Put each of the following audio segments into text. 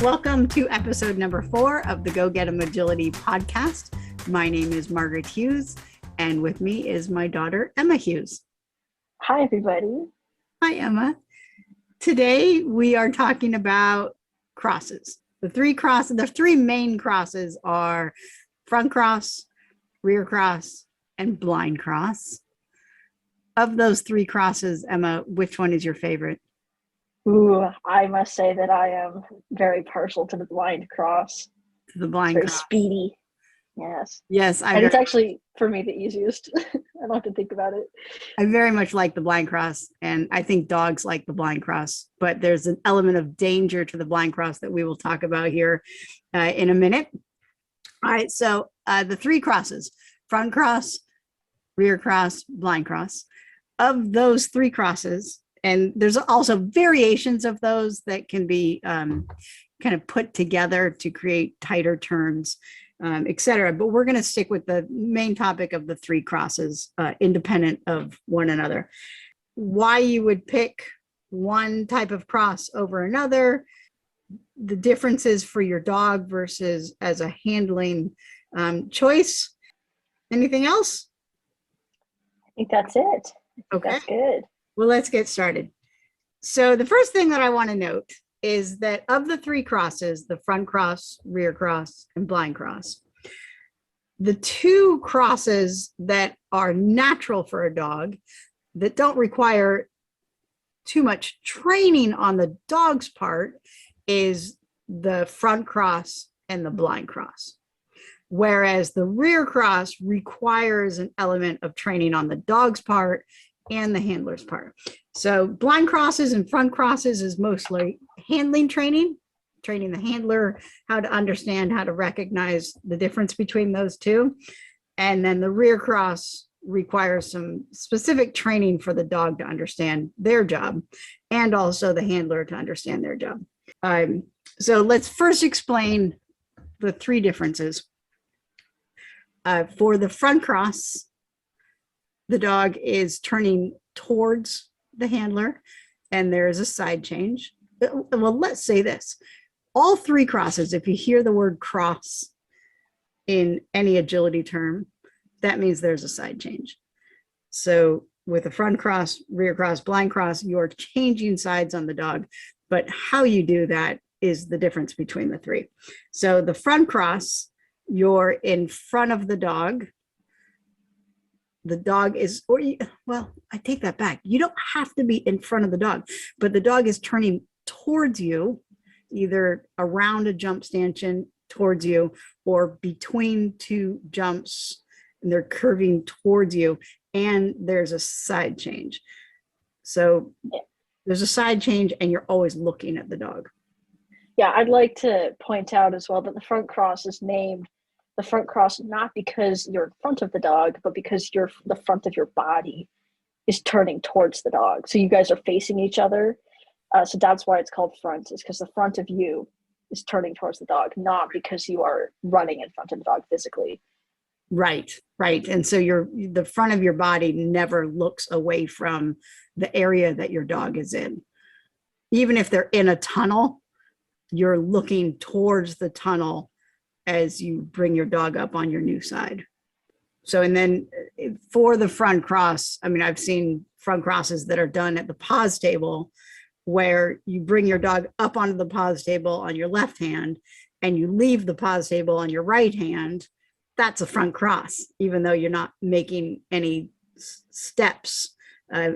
Welcome to episode number 4 of the Go Get 'em Agility podcast. My name is Margaret Hughes, and with me is my daughter, Emma Hughes. Hi, everybody. Hi, Emma. Today we are talking about crosses. The three main crosses are front cross, rear cross, and blind cross. Of those 3 crosses, Emma, which one is your favorite? Ooh, I must say that I am very partial to the blind cross. The blind Very cross. Speedy. Yes. Yes, And it's actually, for me, the easiest. I don't have to think about it. I very much like the blind cross, and I think dogs like the blind cross, but there's an element of danger to the blind cross that we will talk about here in a minute. All right, so the 3 crosses, front cross, rear cross, blind cross. Of those 3 crosses, and there's also variations of those that can be kind of put together to create tighter turns, etc. But we're going to stick with the main topic of the 3 crosses, independent of one another. Why you would pick one type of cross over another, the differences for your dog versus as a handling choice. Anything else? I think that's it. Okay. That's good. Well, let's get started. So the first thing that I want to note is that of the 3 crosses, the front cross, rear cross, and blind cross, the 2 crosses that are natural for a dog that don't require too much training on the dog's part is the front cross and the blind cross. Whereas the rear cross requires an element of training on the dog's part and the handler's part. So blind crosses and front crosses is mostly handling training, training the handler how to understand, how to recognize the difference between those 2. And then the rear cross requires some specific training for the dog to understand their job and also the handler to understand their job. So let's first explain the 3 differences. For the front cross, the dog is turning towards the handler and there is a side change. Well, let's say this. All 3 crosses, if you hear the word cross in any agility term, that means there's a side change. So with a front cross, rear cross, blind cross, you're changing sides on the dog, but how you do that is the difference between the 3. So the front cross, you're in front of the dog. The dog is, well, I take that back. You don't have to be in front of the dog, but the dog is turning towards you, either around a jump stanchion towards you or between 2 jumps, and they're curving towards you, and there's a side change. So there's a side change and you're always looking at the dog. Yeah, I'd like to point out as well that the front cross is named the front cross not because you're in front of the dog, but because the front of your body is turning towards the dog. So you guys are facing each other. So that's why it's called front, is because the front of you is turning towards the dog, not because you are running in front of the dog physically. Right. And so the front of your body never looks away from the area that your dog is in. Even if they're in a tunnel, you're looking towards the tunnel as you bring your dog up on your new side. So, and then for the front cross, I mean, I've seen front crosses that are done at the pause table where you bring your dog up onto the pause table on your left hand and you leave the pause table on your right hand. That's a front cross, even though you're not making any steps,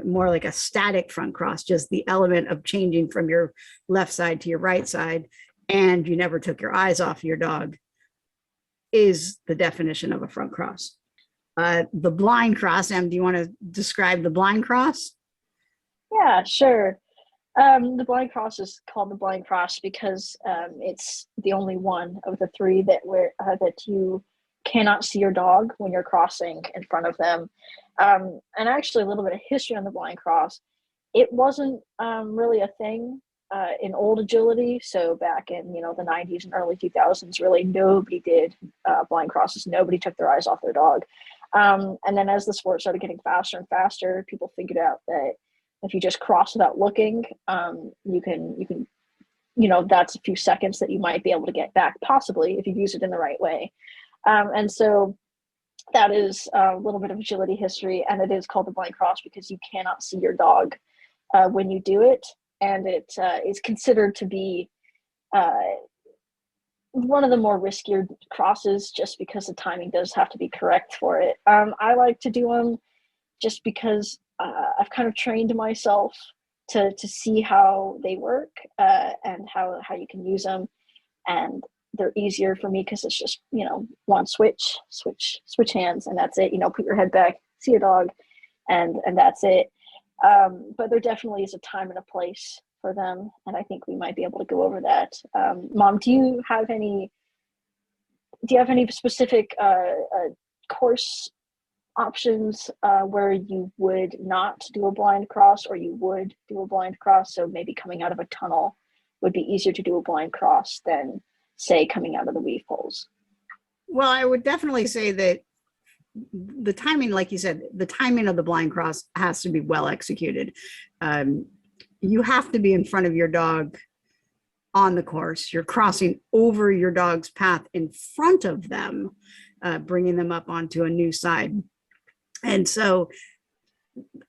more like a static front cross, just the element of changing from your left side to your right side, and you never took your eyes off your dog, is the definition of a front cross. The blind cross, Em, do you want to describe the blind cross? Yeah, sure. The blind cross is called the blind cross because it's the only one of the 3 that you cannot see your dog when you're crossing in front of them. And actually a little bit of history on the blind cross. It wasn't really a thing in old agility. So back in, the 90s and early 2000s, really nobody did blind crosses. Nobody took their eyes off their dog. And then as the sport started getting faster and faster, people figured out that if you just cross without looking, you can that's a few seconds that you might be able to get back, possibly, if you use it in the right way. And so that is a little bit of agility history, and it is called the blind cross because you cannot see your dog when you do it, and it is considered to be one of the more riskier crosses, just because the timing does have to be correct for it. I like to do them just because I've kind of trained myself to see how they work, and how you can use them, and they're easier for me because it's just one switch hands, and that's it. Put your head back, see your dog, and that's it. But there definitely is a time and a place for them, and I think we might be able to go over that. Mom, do you have any specific course options where you would not do a blind cross, or you would do a blind cross? So maybe coming out of a tunnel would be easier to do a blind cross than, say, coming out of the weave poles. Well, I would definitely say that the timing, like you said, the timing of the blind cross has to be well executed. You have to be in front of your dog on the course. You're crossing over your dog's path in front of them, bringing them up onto a new side. And so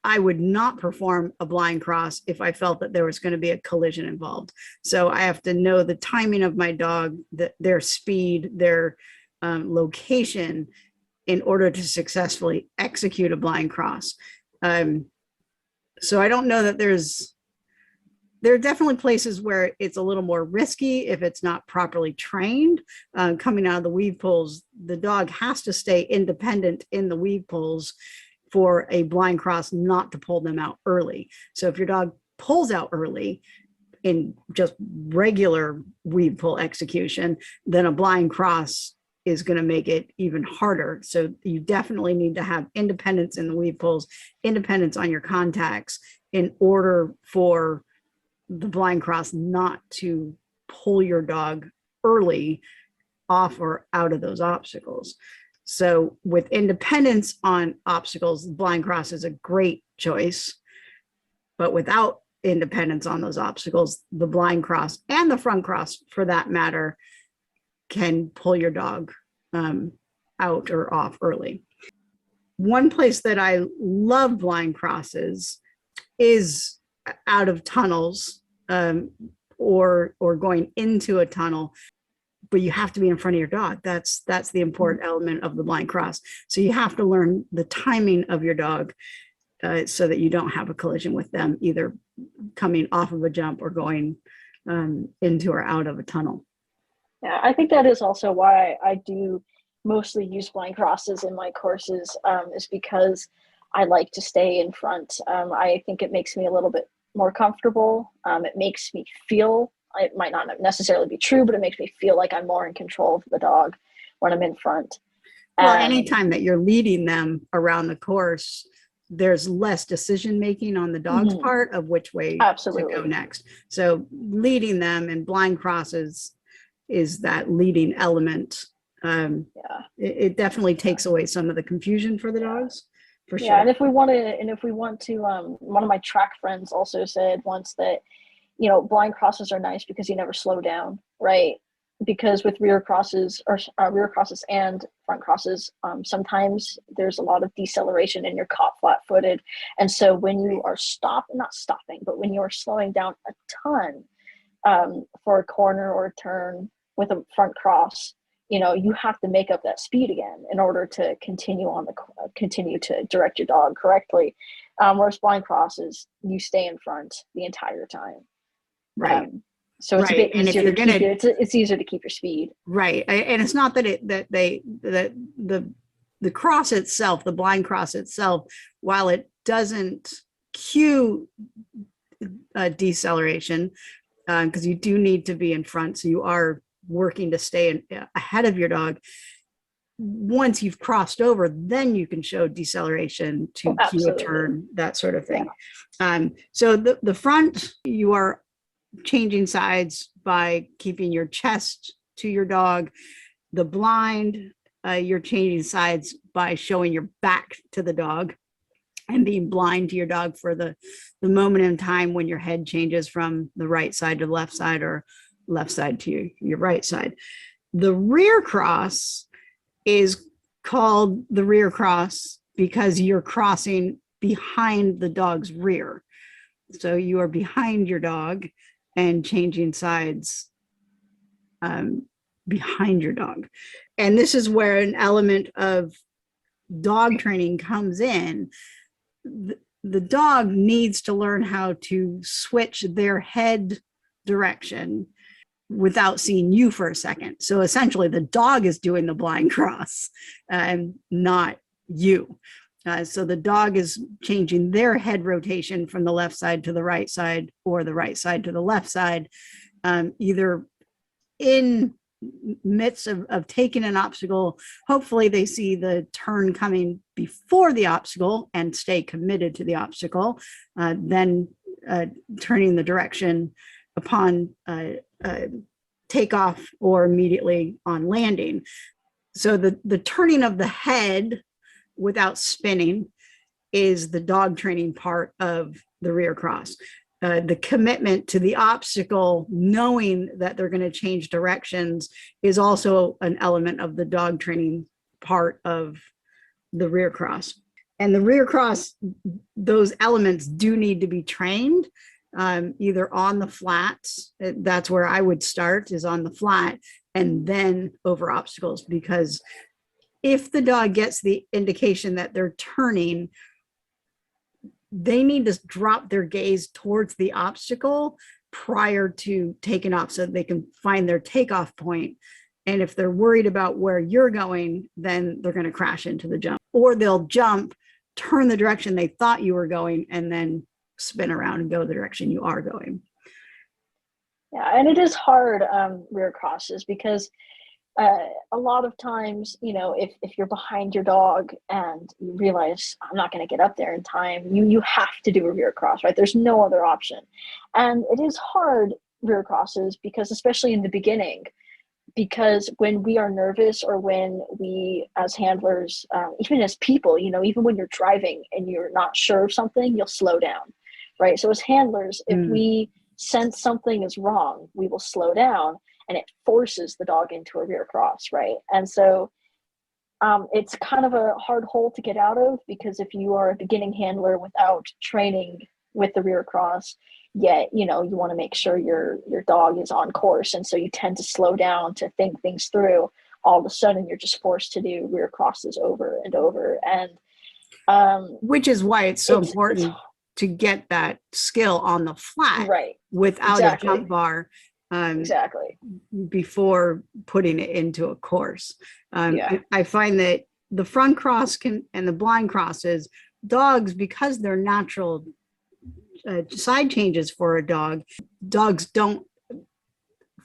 I would not perform a blind cross if I felt that there was going to be a collision involved. So I have to know the timing of my dog, their speed, their location, in order to successfully execute a blind cross. So I don't know that there are definitely places where it's a little more risky if it's not properly trained. Coming out of the weave poles, the dog has to stay independent in the weave poles for a blind cross not to pull them out early. So if your dog pulls out early in just regular weave pole execution, then a blind cross is going to make it even harder. So you definitely need to have independence in the weave poles, independence on your contacts, in order for the blind cross not to pull your dog early off or out of those obstacles. So with independence on obstacles, the blind cross is a great choice. But without independence on those obstacles, the blind cross, and the front cross for that matter, can pull your dog out or off early. One place that I love blind crosses is out of tunnels, or going into a tunnel, but you have to be in front of your dog. That's the important element of the blind cross. So you have to learn the timing of your dog, so that you don't have a collision with them, either coming off of a jump or going into or out of a tunnel. Yeah, I think that is also why I do mostly use blind crosses in my courses, is because I like to stay in front. I think it makes me a little bit more comfortable. It makes me feel, it might not necessarily be true, but it makes me feel like I'm more in control of the dog when I'm in front. Well, anytime that you're leading them around the course, there's less decision making on the dog's part of which way to go next. So leading them in blind crosses is that leading element. It definitely takes away some of the confusion for the dogs, for sure. Yeah, and if we want to, one of my track friends also said once that, blind crosses are nice because you never slow down, right? Because with rear crosses and front crosses, sometimes there's a lot of deceleration and you're caught flat-footed. And so when you are when you're slowing down a ton for a corner or a turn with a front cross, you have to make up that speed again in order to continue to direct your dog correctly. Whereas blind crosses, you stay in front the entire time. Right. So it's a bit easier it's easier to keep your speed. Right. And it's not that the cross itself, the blind cross itself, while it doesn't cue deceleration, because you do need to be in front, so you are working to stay ahead of your dog. Once you've crossed over, then you can show deceleration to cue a turn, that sort of thing. Yeah. So the front, you are changing sides by keeping your chest to your dog. The blind, you're changing sides by showing your back to the dog. and being blind to your dog for the moment in time when your head changes from the right side to the left side or left side to your right side. The rear cross is called the rear cross because you're crossing behind the dog's rear. So you are behind your dog and changing sides behind your dog. And this is where an element of dog training comes in. The dog needs to learn how to switch their head direction without seeing you for a second. So essentially the dog is doing the blind cross and not you. So the dog is changing their head rotation from the left side to the right side or the right side to the left side, either in midst of taking an obstacle. Hopefully they see the turn coming before the obstacle and stay committed to the obstacle, then turning the direction upon takeoff or immediately on landing. So the turning of the head without spinning is the dog training part of the rear cross. The commitment to the obstacle, knowing that they're going to change directions, is also an element of the dog training part of the rear cross. And the rear cross, those elements do need to be trained, either on the flats. That's where I would start, is on the flat, and then over obstacles, because if the dog gets the indication that they're turning, they need to drop their gaze towards the obstacle prior to taking off so they can find their takeoff point. And if they're worried about where you're going, then they're going to crash into the jump, or they'll jump, turn the direction they thought you were going, and then spin around and go the direction you are going. Yeah, and it is hard, rear crosses, because a lot of times, if you're behind your dog and you realize I'm not going to get up there in time, you have to do a rear cross, right? There's no other option. And it is hard, rear crosses, because especially in the beginning, because when we are nervous, or when we as handlers, even as people, even when you're driving and you're not sure of something, you'll slow down, right? So as handlers, if we sense something is wrong, we will slow down, and it forces the dog into a rear cross, right? And so it's kind of a hard hole to get out of, because if you are a beginning handler without training with the rear cross, yet you want to make sure your dog is on course, and so you tend to slow down to think things through. All of a sudden you're just forced to do rear crosses over and over, and which is why it's so important to get that skill on the flat, right, without exactly. a jump bar, Exactly, before putting it into a course. Yeah. I find that the front cross and the blind crosses, dogs, because they're natural side changes for a dog, dogs don't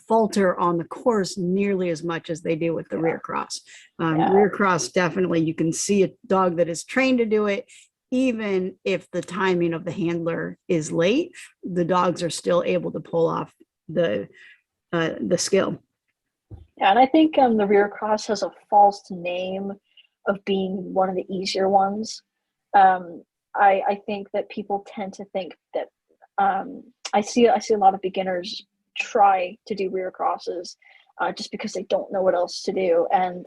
falter on the course nearly as much as they do with the rear cross. Rear cross, definitely, you can see a dog that is trained to do it. Even if the timing of the handler is late, the dogs are still able to pull off the skill. Yeah, and I think the rear cross has a false name of being one of the easier ones. I think that people tend to think that I see a lot of beginners try to do rear crosses just because they don't know what else to do, and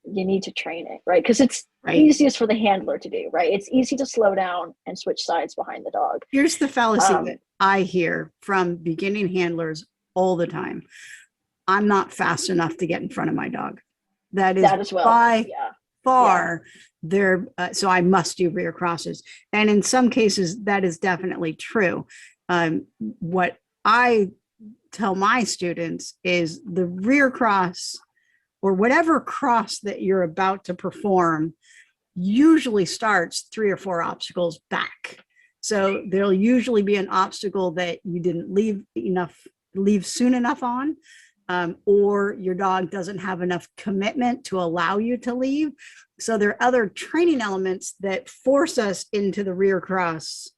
you need to train it, right? Because it's easiest for the handler to do, right? It's easy to slow down and switch sides behind the dog. Here's the fallacy that I hear from beginning handlers all the time: I'm not fast enough to get in front of my dog. That is by far there. So I must do rear crosses. And in some cases, that is definitely true. What I tell my students is the rear cross, or whatever cross that you're about to perform, usually starts 3 or 4 obstacles back. So there'll usually be an obstacle that you didn't leave soon enough on, or your dog doesn't have enough commitment to allow you to leave. So there are other training elements that force us into the rear cross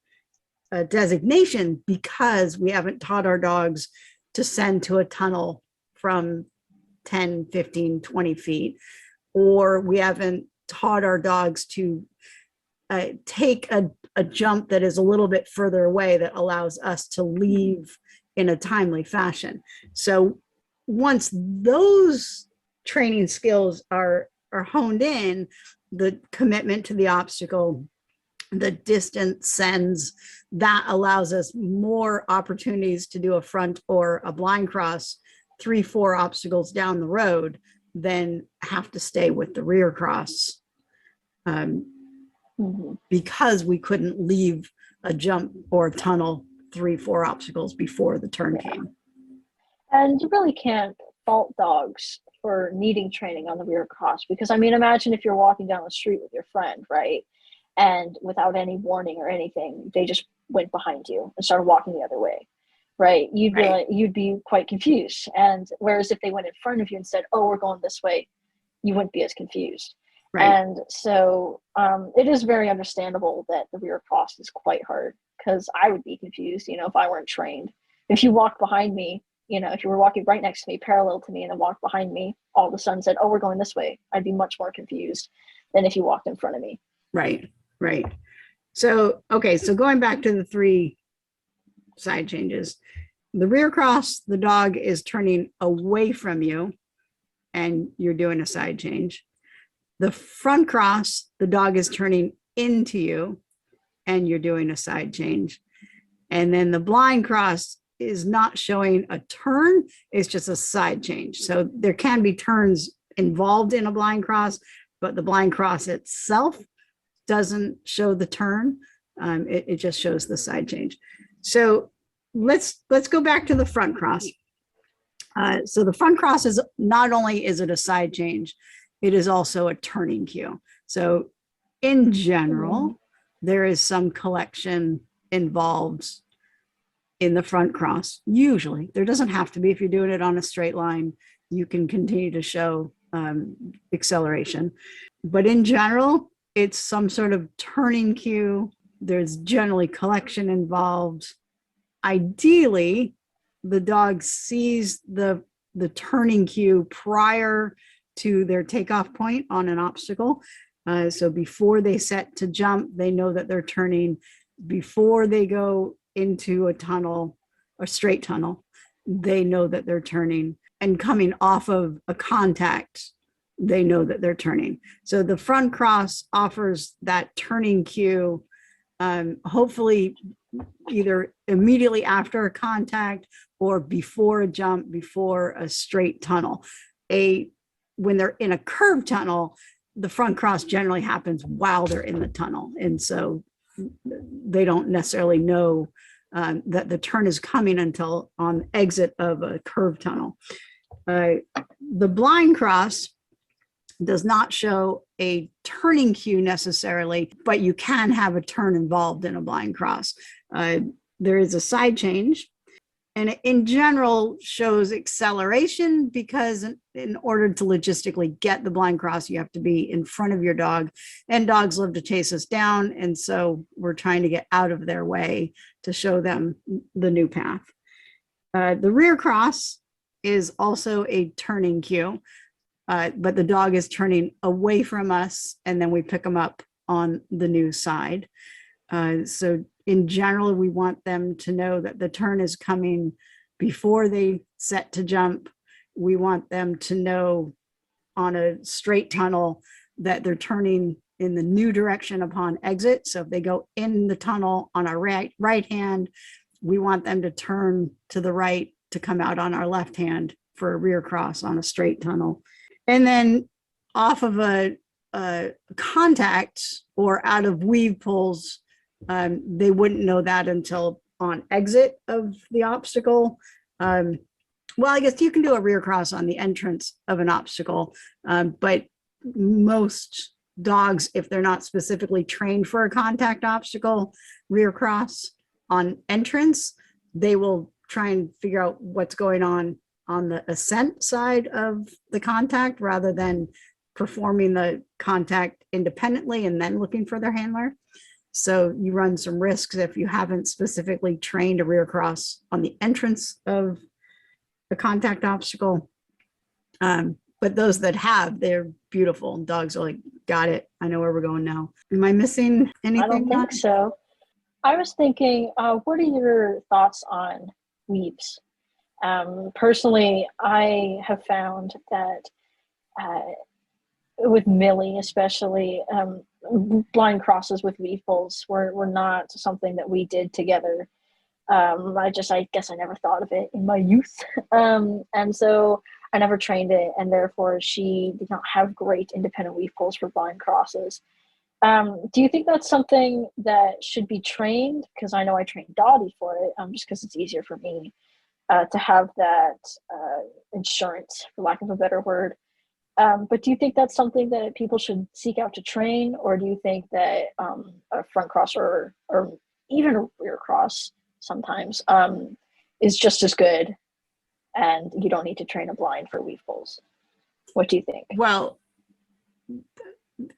designation, because we haven't taught our dogs to send to a tunnel from 10, 15, 20 feet, or we haven't taught our dogs to take a jump that is a little bit further away that allows us to leave in a timely fashion. So once those training skills are honed in, the commitment to the obstacle, the distance sense, that allows us more opportunities to do a front or a blind cross 3-4 obstacles down the road than have to stay with the rear cross. Because we couldn't leave a jump or a tunnel 3-4 obstacles before the turn came. And you really can't fault dogs for needing training on the rear cross, because I mean, imagine if you're walking down the street with your friend, right? And without any warning or anything, they just went behind you and started walking the other way, right? You'd be quite confused. And whereas if they went in front of you and said, "Oh, we're going this way," you wouldn't be as confused. Right. And so it is very understandable that the rear cross is quite hard, because I would be confused, if I weren't trained. If you walked behind me, if you were walking right next to me, parallel to me, and then walked behind me, all of a sudden said, "Oh, we're going this way," I'd be much more confused than if you walked in front of me. Right. So, okay, so going back to the 3 side changes, the rear cross, the dog is turning away from you and you're doing a side change. The front cross, the dog is turning into you and you're doing a side change. And then the blind cross is not showing a turn, it's just a side change. So there can be turns involved in a blind cross, but the blind cross itself doesn't show the turn. It just shows the side change. So let's go back to the front cross. So the front cross is not only is it a side change, it is also a turning cue. So in general, there is some collection involved in the front cross. Usually, there doesn't have to be. If you're doing it on a straight line, you can continue to show acceleration. But in general, it's some sort of turning cue. There's generally collection involved. Ideally, the dog sees the turning cue prior to their takeoff point on an obstacle. So before they set to jump, they know that they're turning. Before they go into a tunnel, a straight tunnel, they know that they're turning. And coming off of a contact, they know that they're turning. So the front cross offers that turning cue, hopefully either immediately after a contact or before a jump, before a straight tunnel. When they're in a curved tunnel, the front cross generally happens while they're in the tunnel. And so they don't necessarily know that the turn is coming until on exit of a curved tunnel. The blind cross does not show a turning cue necessarily, but you can have a turn involved in a blind cross. There is a side change, and it in general shows acceleration, because in order to logistically get the blind cross, you have to be in front of your dog, and dogs love to chase us down. And so we're trying to get out of their way to show them the new path. The rear cross is also a turning cue. But the dog is turning away from us, and then we pick them up on the new side. So in general, we want them to know that the turn is coming before they set to jump. We want them to know on a straight tunnel that they're turning in the new direction upon exit. So if they go in the tunnel on our right hand, we want them to turn to the right to come out on our left hand for a rear cross on a straight tunnel. And then off of a contact or out of weave pulls, they wouldn't know that until on exit of the obstacle. Well, I guess you can do a rear cross on the entrance of an obstacle, but most dogs, if they're not specifically trained for a contact obstacle rear cross on entrance, they will try and figure out what's going on the ascent side of the contact, rather than performing the contact independently and then looking for their handler. So you run some risks if you haven't specifically trained a rear cross on the entrance of the contact obstacle. But those that have, they're beautiful. And dogs are like, got it. I know where we're going now. Am I missing I don't anything? think so. I was thinking, what are your thoughts on weaves? Personally, I have found that uh, with Millie, especially, blind crosses with weave pulls were not something that we did together. I guess I never thought of it in my youth. And so I never trained it, and therefore she did not have great independent weave pulls for blind crosses. Do you think that's something that should be trained? Because I know I trained Dottie for it, just because it's easier for me to have that insurance, for lack of a better word. But do you think that's something that people should seek out to train, or do you think that a front cross or even a rear cross sometimes is just as good, and you don't need to train a blind for weave pulls? What do you think? Well,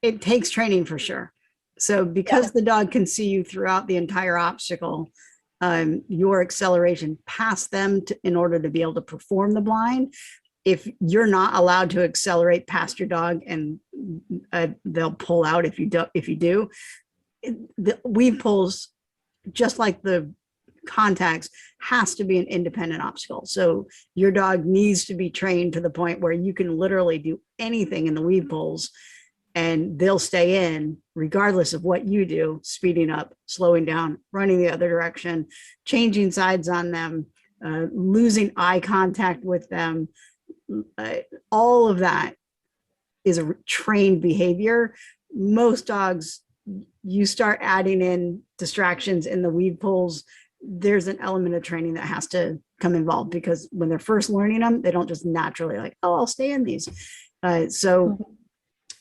it takes training for sure. So because the dog can see you throughout the entire obstacle, your acceleration past them in order to be able to perform the blind, if you're not allowed to accelerate past your dog, and they'll pull out if you do, the weave pulls, just like the contacts, has to be an independent obstacle. So your dog needs to be trained to the point where you can literally do anything in the weave pulls and they'll stay in regardless of what you do, speeding up, slowing down, running the other direction, changing sides on them, losing eye contact with them. All of that is a trained behavior. Most dogs, you start adding in distractions in the weave pulls, there's an element of training that has to come involved, because when they're first learning them, they don't just naturally like, oh, I'll stay in these. So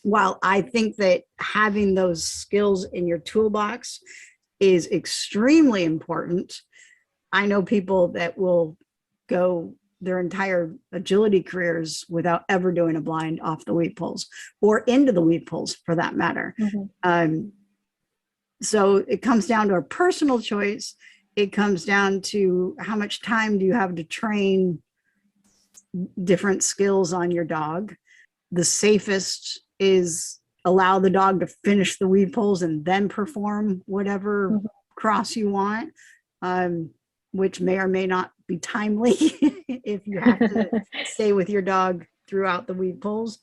while I think that having those skills in your toolbox is extremely important, I know people that will go their entire agility careers without ever doing a blind off the weave pulls, or into the weave pulls for that matter. So it comes down to a personal choice. It comes down to how much time do you have to train different skills on your dog. The safest is allow the dog to finish the weave pulls and then perform whatever cross you want, which may or may not be timely if you have to stay with your dog throughout the weave pulls.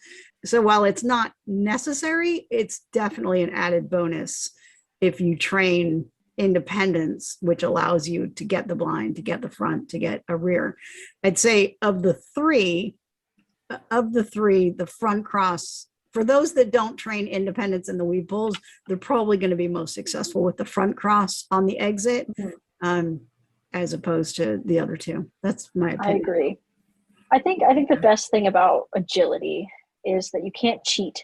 So while it's not necessary, it's definitely an added bonus if you train independence, which allows you to get the blind, to get the front, to get a rear. I'd say of the three, the front cross, for those that don't train independence in the weave pulls, they're probably going to be most successful with the front cross on the exit, as opposed to the other two. That's my opinion. I agree. I think the best thing about agility is that you can't cheat.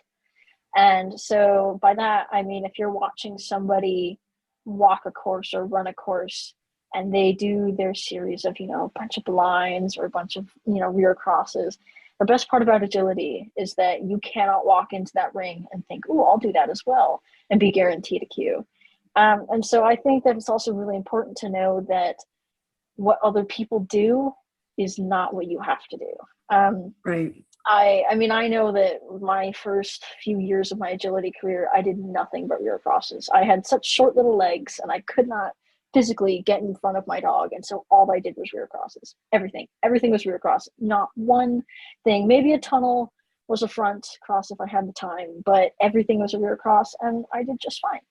And so by that, I mean, if you're watching somebody walk a course or run a course and they do their series of, a bunch of blinds or a bunch of, rear crosses, the best part about agility is that you cannot walk into that ring and think, oh, I'll do that as well, and be guaranteed a cue. And so I think that it's also really important to know that what other people do is not what you have to do. Right. I know that my first few years of my agility career, I did nothing but rear crosses. I had such short little legs and I could not physically get in front of my dog. And so all I did was rear crosses. Everything was rear cross. Not one thing. Maybe a tunnel was a front cross if I had the time, but everything was a rear cross and I did just fine.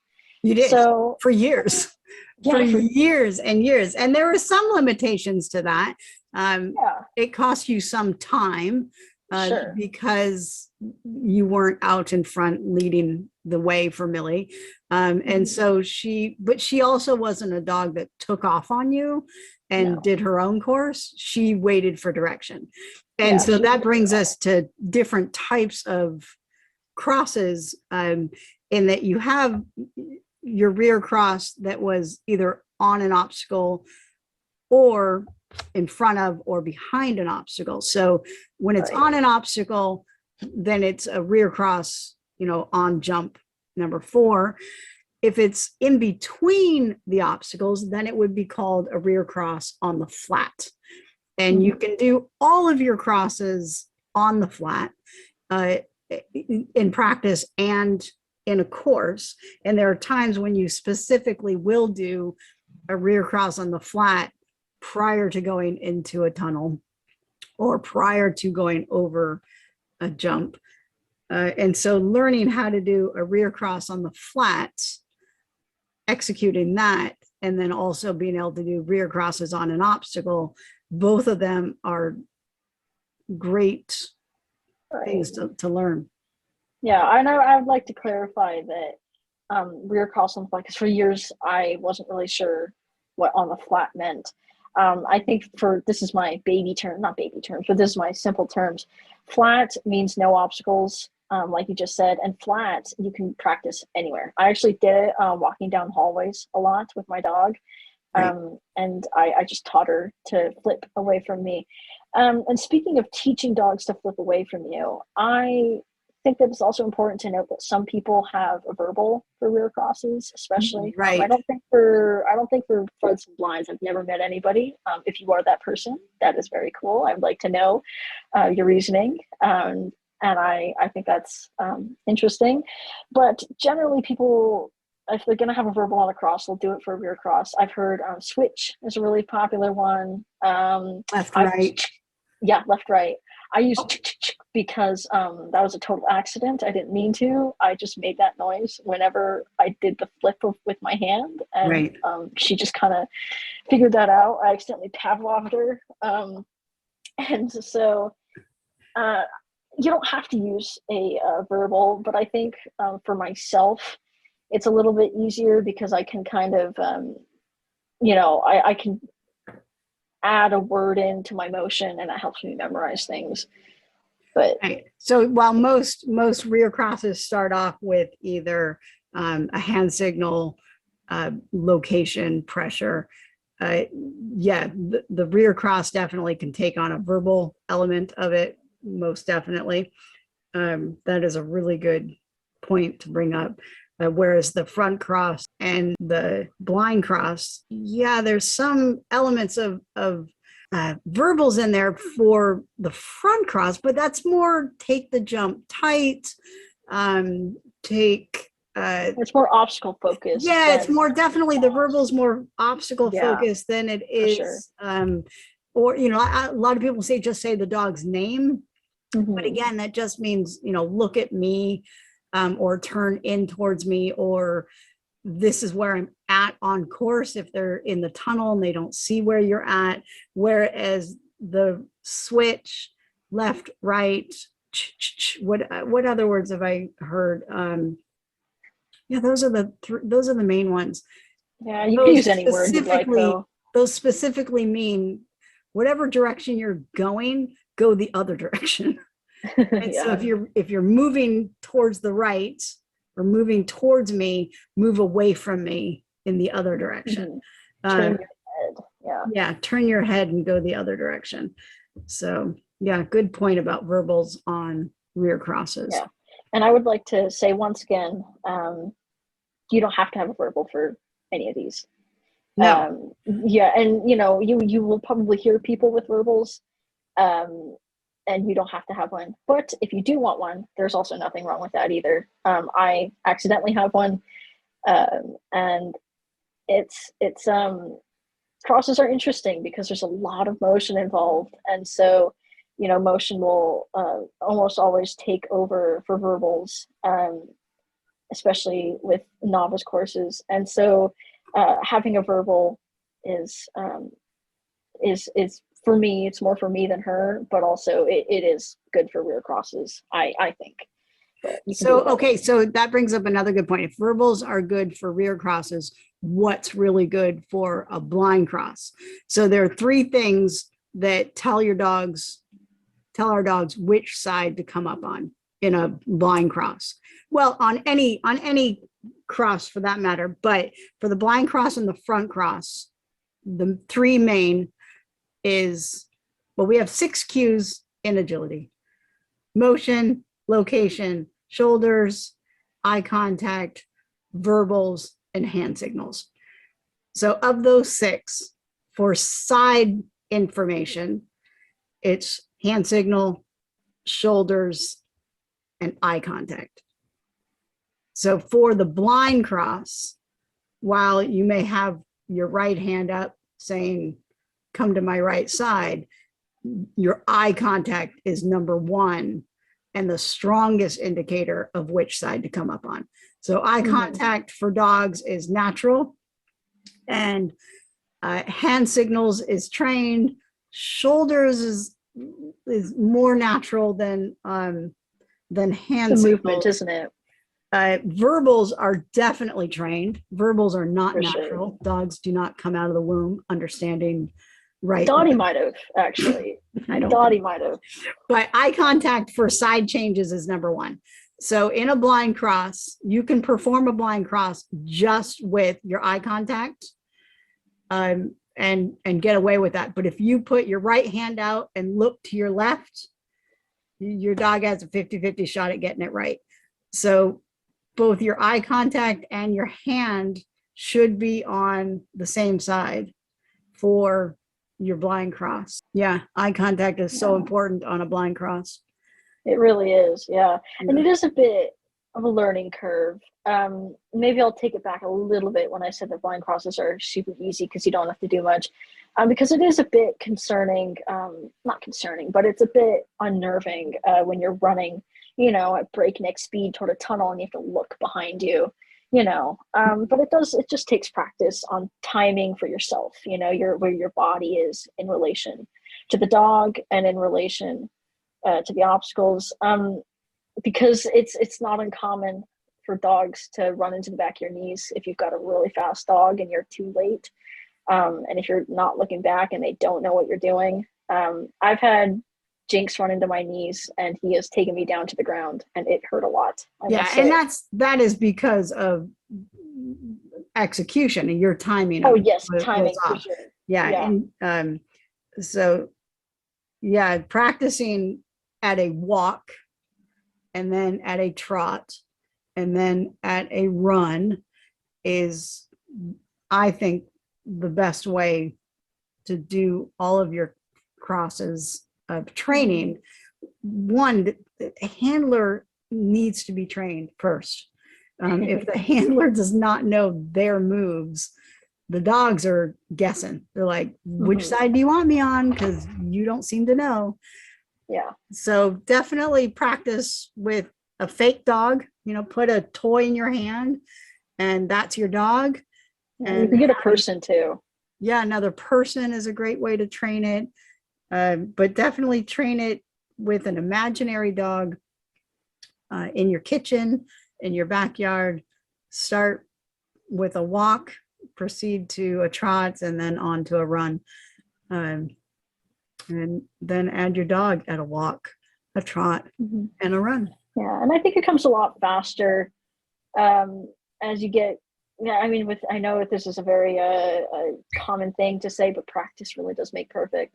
You did for years, for years and years. And there were some limitations to that. It cost you some time because you weren't out in front leading the way for Millie. And so she also wasn't a dog that took off on you and did her own course. She waited for direction. And so that brings us to different types of crosses, in that you have your rear cross that was either on an obstacle or in front of or behind an obstacle. So when it's on an obstacle, then it's a rear cross, on jump number 4. If it's in between the obstacles, then it would be called a rear cross on the flat. And you can do all of your crosses on the flat. in practice and in a course. And there are times when you specifically will do a rear cross on the flat prior to going into a tunnel or prior to going over a jump. And so learning how to do a rear cross on the flat, executing that, and then also being able to do rear crosses on an obstacle, both of them are great things to learn. Yeah, I know. I would like to clarify that rear cross on the flat, because for years I wasn't really sure what on the flat meant. I think this is my baby term, not baby terms, but this is my simple terms. Flat means no obstacles, like you just said, and flat you can practice anywhere. I actually did it walking down hallways a lot with my dog. Right. And I just taught her to flip away from me. And speaking of teaching dogs to flip away from you, I think that it's also important to note that some people have a verbal for rear crosses, especially. Right. I don't think for Freds and Blinds, I've never met anybody. If you are that person, that is very cool. I'd like to know your reasoning. And I think that's interesting. But generally, people, if they're going to have a verbal on a cross, they'll do it for a rear cross. I've heard switch is a really popular one. Left, right. Yeah, left, right. I use because that was a total accident. I didn't mean to. I just made that noise whenever I did the flip with my hand. And right. She just kind of figured that out. I accidentally Pavloved her. And so you don't have to use a verbal, but I think for myself, it's a little bit easier because I can kind of, I can add a word into my motion, and that helps me memorize things. But right. So while most rear crosses start off with either a hand signal, location, pressure, the rear cross definitely can take on a verbal element of it, most definitely. That is a really good point to bring up. Whereas the front cross and the blind cross, there's some elements of verbals in there for the front cross, but that's more take the jump tight, it's more obstacle focused. It's more definitely the verbals more obstacle focused than it is. Sure. Or a lot of people just say the dog's name, but again, that just means look at me. Or turn in towards me, or this is where I'm at on course if they're in the tunnel and they don't see where you're at. Whereas the switch, left, right, what other words have I heard? Those are the main ones. Yeah, you can use any word you'd like, though. Those specifically mean whatever direction you're going, go the other direction. And so if you're moving towards the right or moving towards me, move away from me in the other direction. Turn your head. Turn your head and go the other direction. So good point about verbals on rear crosses. Yeah, and I would like to say once again, you don't have to have a verbal for any of these. No. And you will probably hear people with verbals. And you don't have to have one. But if you do want one, there's also nothing wrong with that either. I accidentally have one, and it's crosses are interesting because there's a lot of motion involved, and so motion will almost always take over for verbals, especially with novice courses. And so having a verbal is for me, it's more for me than her, but also it is good for rear crosses, I think. So that brings up another good point. If verbals are good for rear crosses, what's really good for a blind cross? So there are three things that tell our dogs which side to come up on in a blind cross. Well, on any cross for that matter, but for the blind cross and the front cross, the three main is, we have 6 cues in agility: motion, location, shoulders, eye contact, verbals, and hand signals. So of those 6, for side information, it's hand signal, shoulders, and eye contact. So for the blind cross, while you may have your right hand up saying, come to my right side, your eye contact is number one and the strongest indicator of which side to come up on. So eye contact for dogs is natural, and hand signals is trained. Shoulders is more natural than hand the signals. movement, isn't it? Verbals are definitely trained. Verbals are not For natural. sure. Dogs do not come out of the womb understanding right. Dottie might have, actually. I don't Dottie think. might have. But eye contact for side changes is number one. So in a blind cross, you can perform a blind cross just with your eye contact, and get away with that. But if you put your right hand out and look to your left, your dog has a 50-50 shot at getting it right. So both your eye contact and your hand should be on the same side for your blind cross. Yeah, eye contact is so important on a blind cross. It really is, yeah. And it is a bit of a learning curve. Maybe I'll take it back a little bit when I said that blind crosses are super easy because you don't have to do much. Because it is a bit concerning, not concerning, but it's a bit unnerving when you're running, at breakneck speed toward a tunnel and you have to look behind you, but it just takes practice on timing for yourself, where your body is in relation to the dog and in relation to the obstacles, because it's not uncommon for dogs to run into the back of your knees if you've got a really fast dog and you're too late. And if you're not looking back and they don't know what you're doing. I've had Jinx run into my knees and he has taken me down to the ground and it hurt a lot. Yeah, and that is because of execution and your timing. Oh yes, timing for sure. Yeah. And so yeah, practicing at a walk and then at a trot and then at a run is, I think, the best way to do all of your crosses of training. One, the handler needs to be trained first. If the handler does not know their moves, the dogs are guessing. They're like, which side do you want me on? Because you don't seem to know. Yeah. So definitely practice with a fake dog, put a toy in your hand and that's your dog. And you can get a person too. Yeah, another person is a great way to train it. But definitely train it with an imaginary dog in your kitchen, in your backyard. Start with a walk, proceed to a trot, and then on to a run. And then add your dog at a walk, a trot, and a run. Yeah, and I think it comes a lot faster as you get. Yeah, I mean, I know this is a very common thing to say, but practice really does make perfect.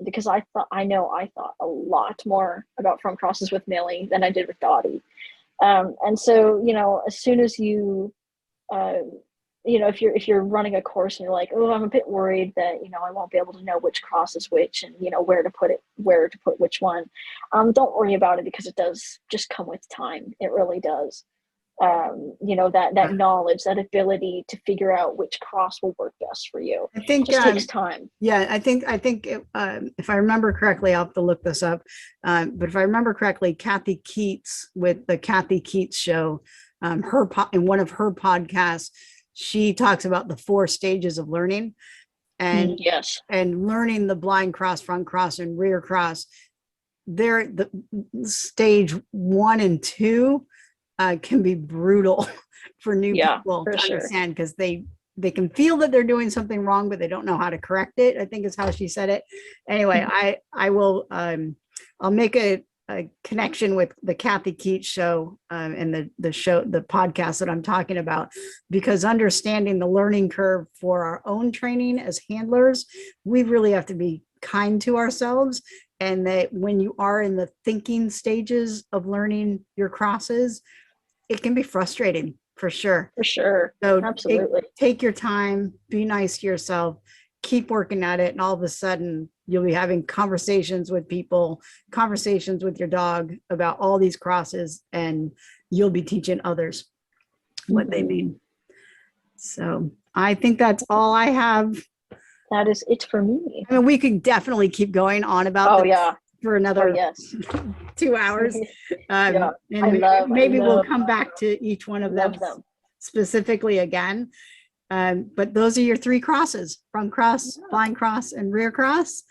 Because I thought a lot more about front crosses with Millie than I did with Dottie. And so, as soon as you, if you're running a course and you're like, oh, I'm a bit worried that, I won't be able to know which cross is which and, where to put which one. Don't worry about it because it does just come with time. It really does. That knowledge, that ability to figure out which cross will work best for you. I think it just takes time. Yeah, I think if I remember correctly, I'll have to look this up. But if I remember correctly, Kathy Keats with the Kathy Keats Show, in one of her podcasts, she talks about the 4 stages of learning, and yes, and learning the blind cross, front cross, and rear cross. They're the stage 1 and 2. Can be brutal for new people to understand because they can feel that they're doing something wrong, but they don't know how to correct it, I think is how she said it. Anyway, I will I'll make a connection with the Kathy Keats Show and the show, the podcast that I'm talking about, because understanding the learning curve for our own training as handlers, we really have to be kind to ourselves. And that when you are in the thinking stages of learning your crosses, it can be frustrating for sure. For sure. So absolutely. take your time, be nice to yourself, keep working at it, and all of a sudden you'll be having conversations with people, conversations with your dog about all these crosses, and you'll be teaching others what they mean. So I think that's all I have. That is it for me. I mean, we could definitely keep going on about this for another yes. 2 hours. Yeah, And maybe we'll come back to each one of them specifically again. But those are your 3 crosses: front cross, blind cross, and rear cross.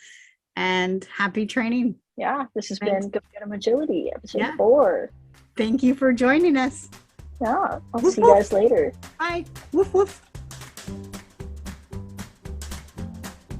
And happy training. Yeah, this has been Go Get 'em Agility, episode 4. Thank you for joining us. Yeah, I'll see you guys later. Bye. Woof, woof.